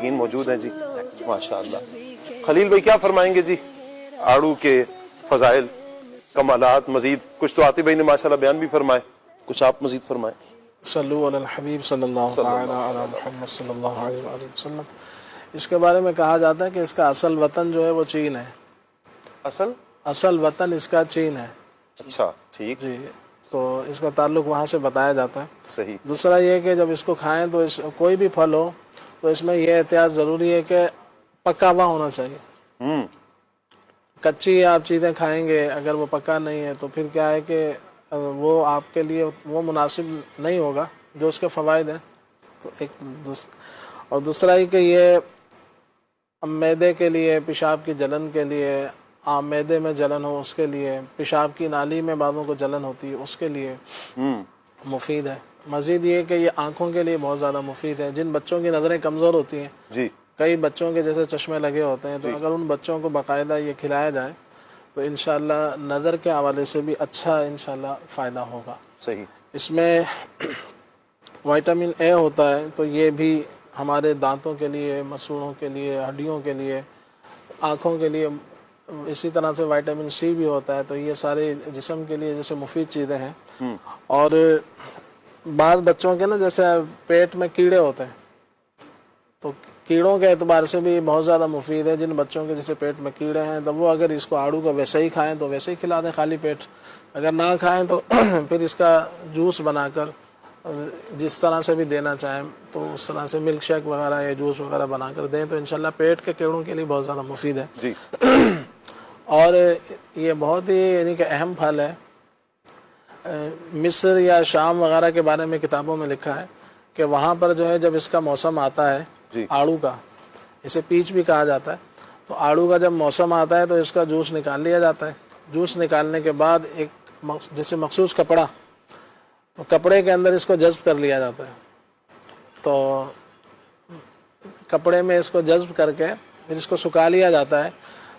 बालिगीन मौजूद हैं जी, माशाअल्लाह। खलील भाई क्या फरमाएंगे जी आड़ू के फजाइल कमालात? मजीद कुछ तो आतिफ भाई ने माशाअल्लाह बयान भी फरमाए, कुछ आप मजीद फरमाए। सल्लु अलल हबीब सल्लल्लाहु तआला अला मुहम्मद सल्लल्लाहु अलैहि वसल्लम। इसके बारे में कहा जाता है कि इसका असल वतन जो है वो चीन है। असल वतन इसका चीन है। अच्छा, ठीक जी, तो इसका ताल्लुक वहाँ से बताया जाता है। सही। दूसरा ये कि जब इसको खाएं तो कोई भी फल हो तो इसमें यह एहतियात ज़रूरी है कि पका हुआ होना चाहिए। कच्ची आप चीज़ें खाएंगे अगर वो पका नहीं है तो फिर क्या है कि वो आपके लिए वो मुनासिब नहीं होगा जो उसके फ़वाइद हैं। तो और दूसरा ही कि ये मैदे के लिए, पेशाब की जलन के लिए, मैदे में जलन हो उसके लिए, पेशाब की नाली में बालों को जलन होती है उसके लिए मुफीद है। मज़ीद ये कि ये आँखों के लिए बहुत ज़्यादा मुफीद है। जिन बच्चों की नज़रें कमज़ोर होती हैं जी, कई बच्चों के जैसे चश्मे लगे होते हैं, तो अगर उन बच्चों को बाकायदा ये खिलाया जाए तो इंशाअल्लाह नज़र के हवाले से भी अच्छा इंशाअल्लाह फ़ायदा होगा। सही। इसमें विटामिन ए होता है, तो ये भी हमारे दांतों के लिए, मसूड़ों के लिए, हड्डियों के लिए, आँखों के लिए। इसी तरह से विटामिन सी भी होता है। तो ये सारे जिस्म के लिए जैसे मुफीद चीज़ें हैं। और बाद बच्चों के ना जैसे पेट में कीड़े होते हैं, तो कीड़ों के एतबार से भी बहुत ज़्यादा मुफीद है। जिन बच्चों के जैसे पेट में कीड़े हैं तो वो अगर इसको आड़ू का वैसे ही खाएं तो वैसे ही खिला दें खाली पेट। अगर ना खाएं तो फिर इसका जूस बनाकर जिस तरह से भी देना चाहें तो उस तरह से मिल्क शेक वगैरह या जूस वगैरह बनाकर दें तो इंशाल्लाह पेट के कीड़ों के लिए बहुत ज़्यादा मुफीद है जी। और ये बहुत ही यानी कि अहम फल है। मिस्र या शाम वगैरह के बारे में किताबों में लिखा है कि वहाँ पर जो है जब इसका मौसम आता है आड़ू का, इसे पीच भी कहा जाता है, तो आड़ू का जब मौसम आता है तो इसका जूस निकाल लिया जाता है। जूस निकालने के बाद एक जैसे मखसूस कपड़ा, तो कपड़े के अंदर इसको जज्ब कर लिया जाता है। तो कपड़े में इसको जज्ब करके फिर इसको सुखा लिया जाता है।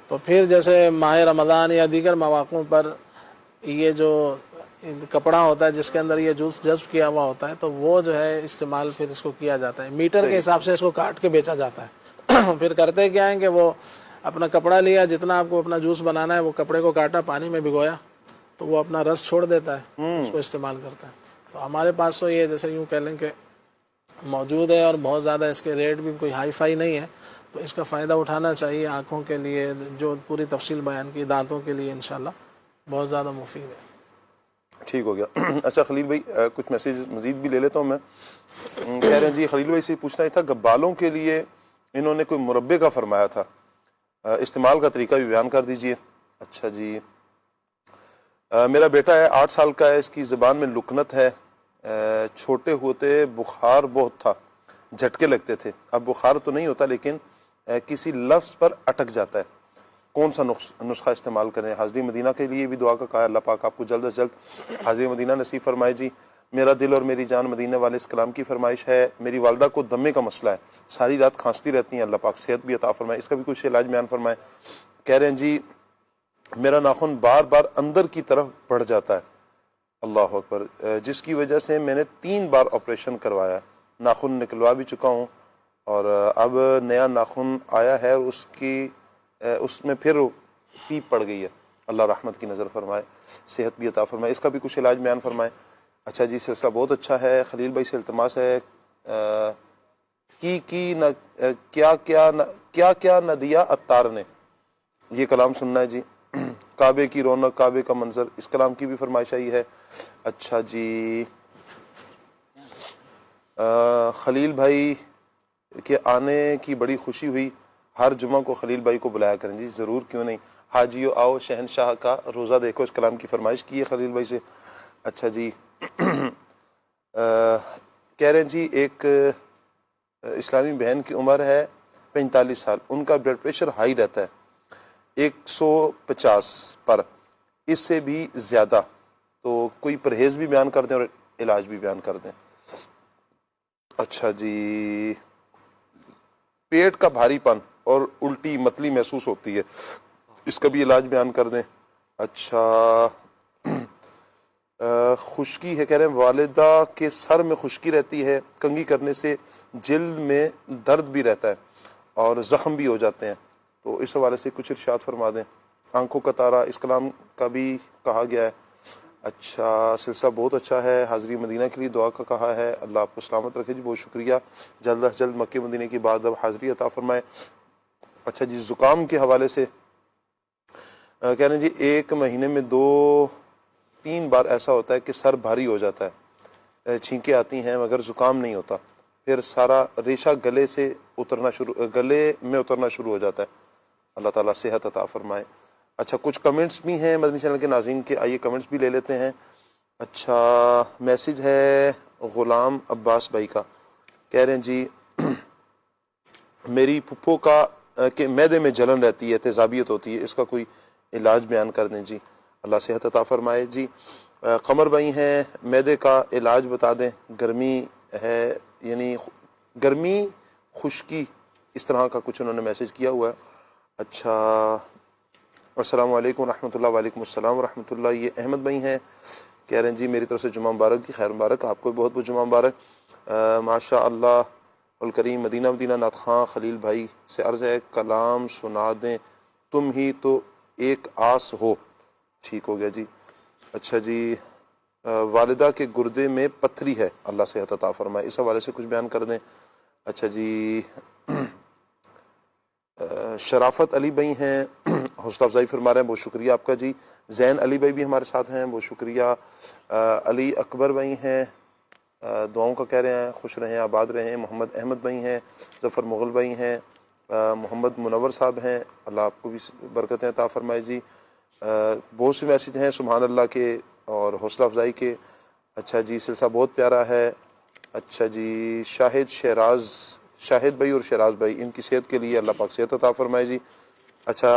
तो फिर जैसे माह रमज़ान या दीगर मौक़ों पर ये जो कपड़ा होता है जिसके अंदर ये जूस जज्ब किया हुआ होता है, तो वो जो है इस्तेमाल फिर इसको किया जाता है। मीटर के हिसाब से इसको काट के बेचा जाता है। फिर करते क्या है कि वो अपना कपड़ा लिया, जितना आपको अपना जूस बनाना है वो कपड़े को काटा, पानी में भिगोया, तो वो अपना रस छोड़ देता है, उसको इस्तेमाल करता है। तो हमारे पास तो ये जैसे यूँ कह लें कि मौजूद है और बहुत ज़्यादा इसके रेट भी कोई हाई फाई नहीं है, तो इसका फ़ायदा उठाना चाहिए। आँखों के लिए जो पूरी तफसील बयान की, दांतों के लिए इंशाल्लाह बहुत ज़्यादा मुफीद है। ठीक हो गया। अच्छा खलील भाई, कुछ मैसेज मज़ीद भी ले लेता हूँ मैं। कह रहे हैं जी, खलील भाई से पूछना ही था, बालों के लिए इन्होंने कोई मुरब्बे का फरमाया था, इस्तेमाल का तरीका भी बयान कर दीजिए। अच्छा जी, मेरा बेटा है 8 साल का है, इसकी ज़बान में लुकनत है, छोटे होते बुखार बहुत था, झटके लगते थे। अब बुखार तो नहीं होता लेकिन किसी लफ्ज़ पर अटक जाता है, कौन सा नुस्खा इस्तेमाल करें? हाज़री मदीना के लिए भी दुआ का कहा, अल्लाह पाक आपको जल्द से जल्द हाज़री मदीना नसीब फरमाए जी। मेरा दिल और मेरी जान मदीने वाले इस कलाम की फरमाइश है। मेरी वालदा को दमे का मसला है, सारी रात खांसती रहती हैं, अल्लाह पाक सेहत भी अता फरमाए, इसका भी कुछ इलाज बयान फरमाए। कह रहे हैं जी, मेरा नाखून बार बार अंदर की तरफ बढ़ जाता है, अल्लाह अकबर, जिसकी वजह से मैंने 3 बार ऑपरेशन करवाया, नाखून निकलवा भी चुका हूँ और अब नया नाखून आया है, उसमें फिर पीप पड़ गई है। अल्लाह रहमत की नज़र फरमाए, सेहत भी अता फरमाए, इसका भी कुछ इलाज बयान फरमाए। अच्छा जी, सिलसिला बहुत अच्छा है। खलील भाई से इल्तमास है क्या न दिया अत्तार ने, ये कलाम सुनना है जी। काबे की रौनक, काबे का मंजर, इस कलाम की भी फरमाइश आई है। अच्छा जी, खलील भाई के आने की बड़ी खुशी हुई, हर जुमा को खलील भाई को बुलाया करें जी। ज़रूर, क्यों नहीं, हाजियो आओ शहनशाह का रोज़ा देखो, इस कलाम की फरमाइश की है खलील भाई से। अच्छा जी, कह रहे हैं जी, एक इस्लामी बहन की उम्र है 45 साल, उनका ब्लड प्रेशर हाई रहता है 150 पर, इससे भी ज़्यादा, तो कोई परहेज़ भी बयान कर दें और इलाज भी बयान कर दें। अच्छा जी, पेट का भारीपन और उल्टी मतली महसूस होती है, इसका भी इलाज बयान कर दें। अच्छा, खुश्की है, कह रहे हैं वालिदा के सर में खुश्की रहती है, कंघी करने से जिल्द में दर्द भी रहता है और ज़ख्म भी हो जाते हैं, तो इस हवाले से कुछ इरशाद फरमा दें। आंखों का तारा इस कलाम का भी कहा गया है। अच्छा, सिलसिला बहुत अच्छा है, हाज़री मदीना के लिए दुआ का कहा है, अल्लाह आपको सलामत रखे जी, बहुत शुक्रिया। जल्द अज जल्द मक्के मदीने की बाद अब हाज़री अता फरमाए। अच्छा जी, ज़ुकाम के हवाले से कह रहे हैं जी 1 महीने में 2-3 बार ऐसा होता है कि सर भारी हो जाता है, छींकें आती हैं मगर ज़ुकाम नहीं होता, फिर सारा रेशा गले में उतरना शुरू हो जाता है। अल्लाह ताला सेहत अता फरमाए। अच्छा, कुछ कमेंट्स भी हैं मदनी चैनल के नाज़रीन के, आइए कमेंट्स भी ले लेते हैं। अच्छा, मैसेज है ग़ुलाम अब्बास भाई का, कह रहे हैं जी मेरी फुप्पो का के मैदे में जलन रहती है, तेज़ाबियत होती है, इसका कोई इलाज बयान कर दें जी, अल्लाह सेहत अता फरमाए जी। कमर भाई हैं, मैदे का इलाज बता दें, गर्मी है यानी गर्मी खुश्की इस तरह का कुछ उन्होंने मैसेज किया हुआ है। अच्छा, अस्सलाम वालेकुम रहमतुल्लाह, वालेकुम अस्सलाम रहमतुल्लाह। ये अहमद भाई हैं, कह रहे हैं जी मेरी तरफ से जुमा मुबारक जी, खैर मुबारक, आपको भी बहुत बहुत जुमा मुबारक। माशा अल्लाह उल करीम। मदीना मदीना नात खां खलील भाई से अर्ज़ है कलाम सुना दें, तुम ही तो एक आस हो। ठीक हो गया जी। अच्छा जी, वालिदा के गुर्दे में पत्थरी है, अल्लाह सेहत अता फरमाए, इस हवाले से कुछ बयान कर दें। अच्छा जी, शराफत अली भाई हैं, हौसला अफजाई फरमा रहे हैं, बहुत शुक्रिया आपका जी। जैन अली भाई भी हमारे साथ हैं, बहुत शुक्रिया। अली अकबर भाई हैं, दुआओं का कह रहे हैं, खुश रहें आबाद रहें। मोहम्मद अहमद भाई हैं, ज़फ़र मुग़ल भाई हैं, मोहम्मद मुनव्वर साहब हैं, अल्लाह आपको भी बरकतें अता फरमाए जी। बहुत से मैसेज हैं सुभान अल्लाह के और हौसला अफजाई के। अच्छा जी, सिलसिला बहुत प्यारा है। अच्छा जी, शाहिद भाई और शराज भाई, इनकी सेहत के लिए अल्लाह पाक सेहत अता फरमाए जी। अच्छा,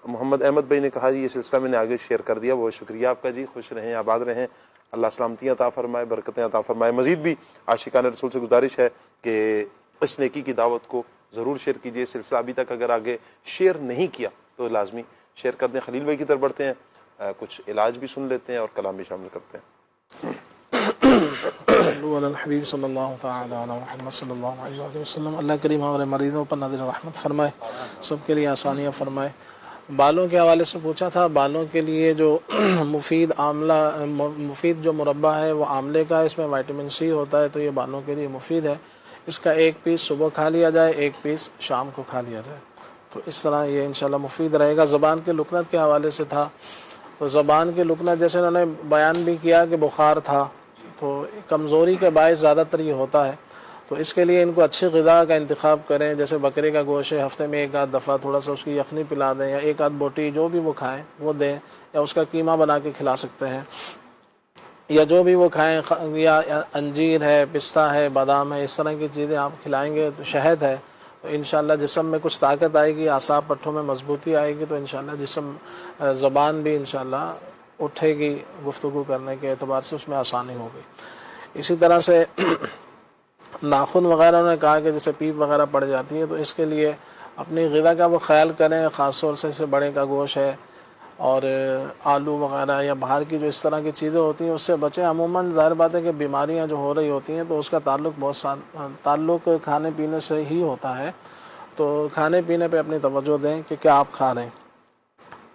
मोहम्मद अहमद भाई ने कहा जी ये सिलसिला मैंने आगे शेयर कर दिया, बहुत शुक्रिया आपका जी, खुश रहें आबाद रहें, अल्लाह सलामती अता फरमाए, बरकतें अता फरमाए। मज़ीद भी आशिकान रसूल से गुजारिश है कि इस नेकी की दावत को ज़रूर शेयर कीजिए। सिलसिला अभी तक अगर आगे शेयर नहीं किया तो लाजमी शेयर कर दें। खलील भाई की तरफ बढ़ते हैं, कुछ इलाज भी सुन लेते हैं और कलाम भी शामिल करते हैं। अल्लाह करीम हमारे मरीज़ों पर नज़र रहमत फरमाए, सबके लिए आसानियाँ फरमाए। बालों के हवाले से पूछा था, बालों के लिए जो मुफीद जो मुरब्बा है वो आमले का है, इसमें विटामिन सी होता है, तो ये बालों के लिए मुफीद है। इसका 1 पीस सुबह खा लिया जाए, 1 पीस शाम को खा लिया जाए, तो इस तरह ये इंशाल्लाह मुफीद रहेगा। ज़बान के लुकनत के हवाले से था, तो ज़बान के लुकनत जैसे उन्होंने बयान भी किया कि बुखार था, तो कमज़ोरी के बायस ज़्यादातर ये होता है, तो इसके लिए इनको अच्छी ग़िज़ा का इंतखाब करें, जैसे बकरे का गोश्त है, हफ़्ते में 1 आध दफ़ा थोड़ा सा उसकी यखनी पिला दें, या 1 आध बोटी जो भी वो खाएं वो दें, या उसका कीमा बना के खिला सकते हैं, या जो भी वो खाएं, या अंजीर है, पिस्ता है, बादाम है, इस तरह की चीज़ें आप खिलाएँगे, तो शहद है, तो इंशाल्लाह जिस्म में कुछ ताकत आएगी, आसाब पट्ठों में मजबूती आएगी, तो इंशाल्लाह जिस्म ज़बान भी इंशाल्लाह उठेगी, गुफ्तगू करने के एतबार से उसमें आसानी होगी। इसी तरह से नाखून वगैरह उन्होंने कहा कि जैसे पीप वगैरह पड़ जाती है, तो इसके लिए अपनी ग़िज़ा का वो ख्याल करें, ख़ास तौर से बड़े का गोश्त है और आलू वगैरह या बाहर की जो इस तरह की चीज़ें होती हैं उससे बचें। अमूमन ज़ाहिर बात है कि बीमारियां जो हो रही होती हैं तो उसका ताल्लुक़ खाने पीने से ही होता है, तो खाने पीने पे अपनी तवज्जो दें कि क्या आप खा रहे हैं।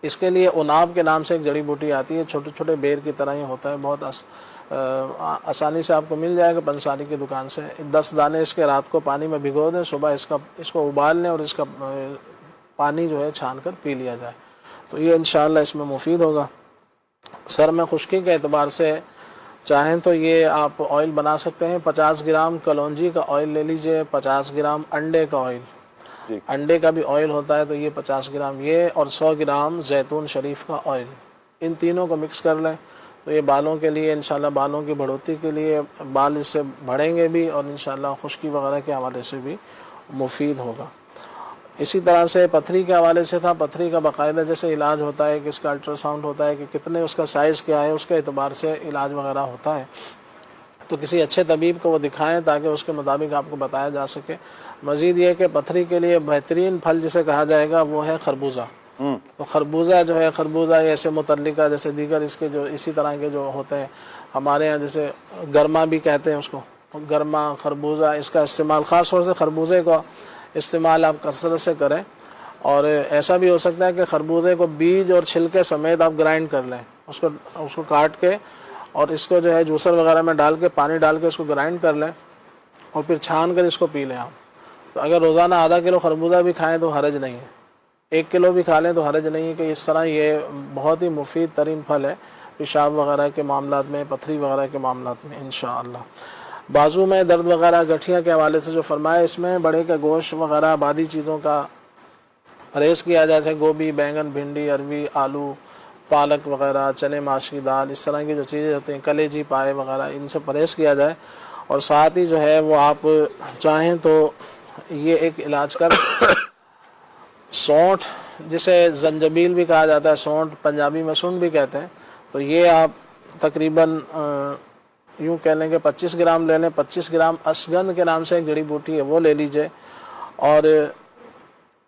इसके लिए उनाब के नाम से एक जड़ी बूटी आती है, छोटे छोटे बेर की तरह ही होता है, बहुत आसानी से आपको मिल जाएगा पंसारी की दुकान से। 10 दाने इसके रात को पानी में भिगो दें, सुबह इसको उबाल लें और इसका पानी जो है छान कर पी लिया जाए, तो ये इंशाअल्लाह इसमें मुफीद होगा। सर में खुश्की के एतबार से चाहें तो ये आप ऑयल बना सकते हैं। 50 ग्राम कलौंजी का ऑयल ले लीजिए, 50 ग्राम अंडे का ऑयल, अंडे का भी ऑयल होता है तो ये 50 ग्राम ये, और 100 ग्राम जैतून शरीफ का ऑयल, इन तीनों को मिक्स कर लें, तो ये बालों के लिए इंशाल्लाह बालों की बढ़ोतरी के लिए, बाल इससे बढ़ेंगे भी और इंशाल्लाह खुश्की वगैरह के हवाले से भी मुफीद होगा। इसी तरह से पथरी के हवाले से था, पथरी का बाकायदा जैसे इलाज होता है कि इसका अल्ट्रासाउंड होता है कि कितने उसका साइज़ क्या है, उसके एतबार से इलाज वगैरह होता है, तो किसी अच्छे तबीब को वो दिखाएं ताकि उसके मुताबिक आपको बताया जा सके। मज़ीद ये कि पथरी के लिए बेहतरीन फल जिसे कहा जाएगा वो है खरबूजा। तो खरबूजा जो है, खरबूजा ऐसे मुतल्लिका जैसे दीगर इसके जो इसी तरह के जो होते हैं हमारे यहाँ जैसे गर्मा भी कहते हैं उसको, तो गर्मा खरबूजा, इसका इस्तेमाल ख़ास तौर से खरबूजे का इस्तेमाल आप कसरत से करें। और ऐसा भी हो सकता है कि खरबूजे को बीज और छिलके समेत आप ग्राइंड कर लें, उसको काट के और इसको जो है जूसर वगैरह में डाल के, पानी डाल के इसको ग्राइंड कर लें और फिर छान कर इसको पी लें आप। तो अगर रोज़ाना आधा किलो खरबूजा भी खाएं तो हरज नहीं है, 1 किलो भी खा लें तो हरज नहीं है। कि इस तरह ये बहुत ही मुफीद तरीन फल है पेशाब वगैरह के मामलात में, पथरी वगैरह के मामलात में इंशाअल्लाह। बाजू में दर्द वगैरह, गठिया के हवाले से जो फरमाया, इसमें बड़े का गोश्त वगैरह आबादी चीज़ों का परहेज़ किया जाए, जैसे गोभी, बैंगन, भिंडी, अरवी, आलू, पालक वगैरह, चने माश की दाल, इस तरह की जो चीज़ें होती हैं, कलेजी पाए वगैरह, इनसे परहेज़ किया जाए। और साथ ही जो है वो आप चाहें तो ये एक इलाज कर सौंठ, जिसे जंजबील भी कहा जाता है, सौंठ पंजाबी में सुंठ भी कहते हैं, तो ये आप तकरीबन यूँ कह लें कि 25 ग्राम ले लें। 25 ग्राम असगंध के नाम से एक जड़ी बूटी है वो ले लीजिए, और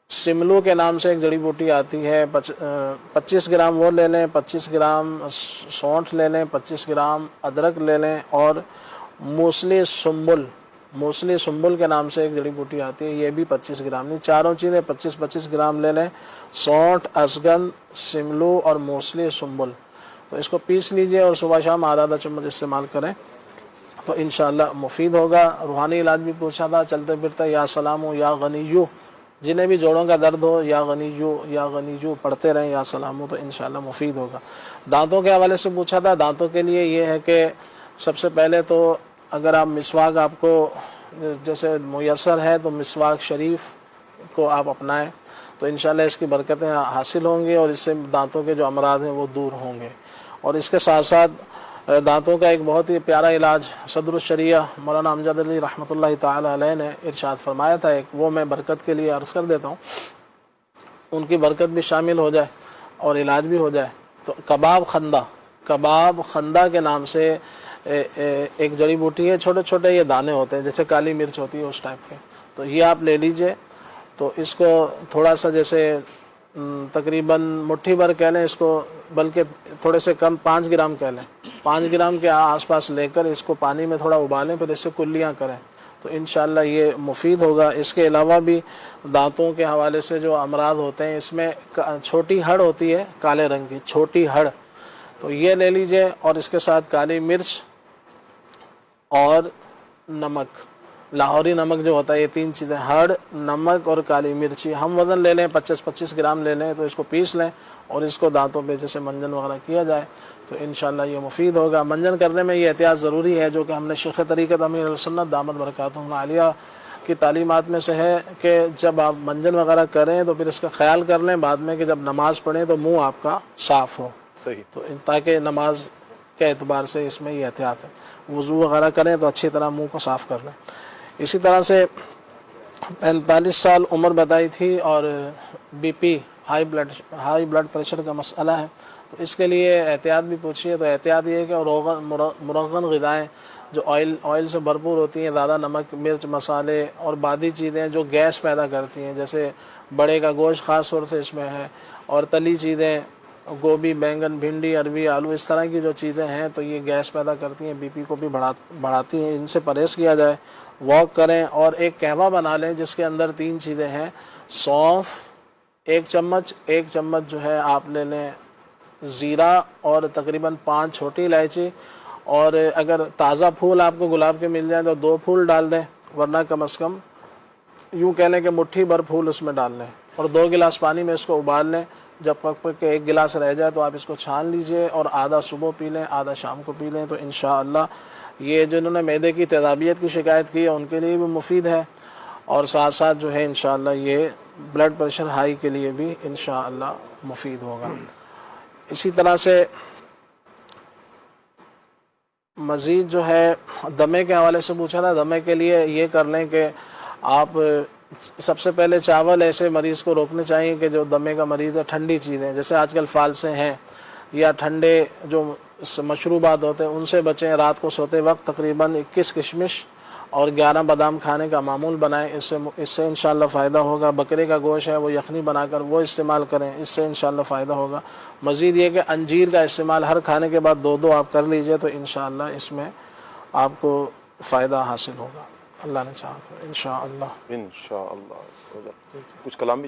सिमलू के नाम से एक जड़ी बूटी आती है, 25 ग्राम वो ले लें। 25 ग्राम सौंठ ले लें, 25 ग्राम अदरक ले लें, और मूसली सुम्बुल के नाम से एक जड़ी बूटी आती है, ये भी 25 ग्राम, नहीं चारों चीज़ें 25-25 ग्राम ले लें। सौंठ, असगंध, सिमलू और मूसली सुम्बुल, तो इसको पीस लीजिए और सुबह शाम आधा चम्मच इस्तेमाल करें तो इंशाअल्लाह मुफीद होगा। रूहानी इलाज भी पूछा था, चलते फिरते या सलामो या गनीयू, जिन्हें भी जोड़ों का दर्द हो या गनीयू पढ़ते रहें या सलामो, तो इंशाअल्लाह मुफीद होगा। दांतों के हवाले से पूछा था, दांतों के लिए ये है कि सबसे पहले तो अगर आप मिसवाक आपको जैसे मुयस्सर है तो मिसवाक शरीफ को आप अपनाएं तो इंशाअल्लाह इसकी बरकतें हासिल होंगी और इससे दांतों के जो अमराज हैं वो दूर होंगे। और इसके साथ साथ दांतों का एक बहुत ही प्यारा इलाज सदरुल शरिया मौलाना अमजद अली रहमतुल्लाह ताला अलैह ने इरशाद फरमाया था, एक वो मैं बरकत के लिए अर्ज़ कर देता हूँ, उनकी बरकत भी शामिल हो जाए और इलाज भी हो जाए। तो कबाब खंदा के नाम से एक जड़ी बूटी है, छोटे छोटे ये दाने होते हैं जैसे काली मिर्च होती है उस टाइप के, तो ये आप ले लीजिए। तो इसको थोड़ा सा जैसे तकरीबन मुट्ठी भर कह लें इसको, बल्कि थोड़े से कम 5 ग्राम कह लें, 5 ग्राम के आसपास लेकर इसको पानी में थोड़ा उबालें, फिर इससे कुल्लियाँ करें तो इंशाअल्लाह ये मुफीद होगा। इसके अलावा भी दांतों के हवाले से जो अमराज होते हैं, इसमें छोटी हड़ होती है काले रंग की, छोटी हड़, तो ये ले लीजिए और इसके साथ काली मिर्च और नमक, लाहौरी नमक जो होता है, ये 3 चीज़ें, हड़, नमक और काली मिर्ची, हम वज़न ले लें 25-25 ग्राम ले लें, तो इसको पीस लें और इसको दांतों पे जैसे मंजन वगैरह किया जाए तो इंशाअल्लाह ये मुफीद होगा। मंजन करने में ये एहतियात ज़रूरी है जो कि हमने शेख तरीक़त अमीर सुन्नत दामत बरकातुहु आलिया की तालीमात में से है कि जब आप मंजन वगैरह करें तो फिर इसका ख्याल कर लें बाद में कि जब नमाज़ पढ़ें तो मुँह आपका साफ़ हो, सही, तो ताकि नमाज के एतबार से इसमें ये एहतियात है। वज़ू वगैरह करें तो अच्छी तरह मुँह को साफ़ कर लें। इसी तरह से 45 साल उम्र बताई थी और बीपी हाई ब्लड प्रेशर का मसला है, तो इसके लिए एहतियात भी पूछिए। तो एहतियात ये है कि मुरगन ग़िज़ाएँ जो ऑयल से भरपूर होती हैं, ज़्यादा नमक मिर्च मसाले और बादी चीज़ें जो गैस पैदा करती हैं, जैसे बड़े का गोश्त ख़ास तौर से इसमें है, और तली चीज़ें गोभी, बैंगन, भिंडी, अरवी, आलू, इस तरह की जो चीज़ें हैं तो ये गैस पैदा करती हैं, बीपी को भी बढ़ाती हैं, इनसे परहेज़ किया जाए। वॉक करें और एक कहवा बना लें जिसके अंदर 3 चीज़ें हैं, सौंफ 1 चम्मच जो है आप ले लें, ज़ीरा और तकरीबन 5 छोटी इलायची, और अगर ताज़ा फूल आपको गुलाब के मिल जाए तो 2 फूल डाल दें, वरना कम से कम यूँ कह लें कि मुट्ठी भर फूल उसमें डाल लें और 2 गिलास पानी में इसको उबाल लें। जब पक के 1 गिलास रह जाए तो आप इसको छान लीजिए और आधा सुबह पी लें, आधा शाम को पी लें, तो इंशाअल्लाह ये जिन्होंने मैदे की तेज़ाबियत की शिकायत की है उनके लिए भी मुफीद है, और साथ साथ जो है इंशाअल्लाह ये ब्लड प्रेशर हाई के लिए भी इंशाअल्लाह मुफीद होगा। इसी तरह से मज़ीद जो है दमे के हवाले से पूछा था, दमे के लिए ये कर लें कि आप सबसे पहले चावल ऐसे मरीज़ को रोकने चाहिए कि जो दमे का मरीज़ है, ठंडी चीज़ें जैसे आजकल फालसे हैं या ठंडे जो मशरूबात होते हैं उनसे बचें। रात को सोते वक्त तकरीबन 21 किशमिश और 11 बादाम खाने का मामूल बनाएं, इससे इंशाअल्लाह फ़ायदा होगा। बकरे का गोश्त है वो यखनी बनाकर वो इस्तेमाल करें, इससे इंशाअल्लाह फ़ायदा होगा। मज़ीद ये कि अंजीर का इस्तेमाल हर खाने के बाद 2-2 आप कर लीजिए तो इंशाअल्लाह इसमें आपको फ़ायदा हासिल होगा, अल्लाह ने चाहा तो इंशाअल्लाह। इंशाअल्लाह। कुछ कलाम भी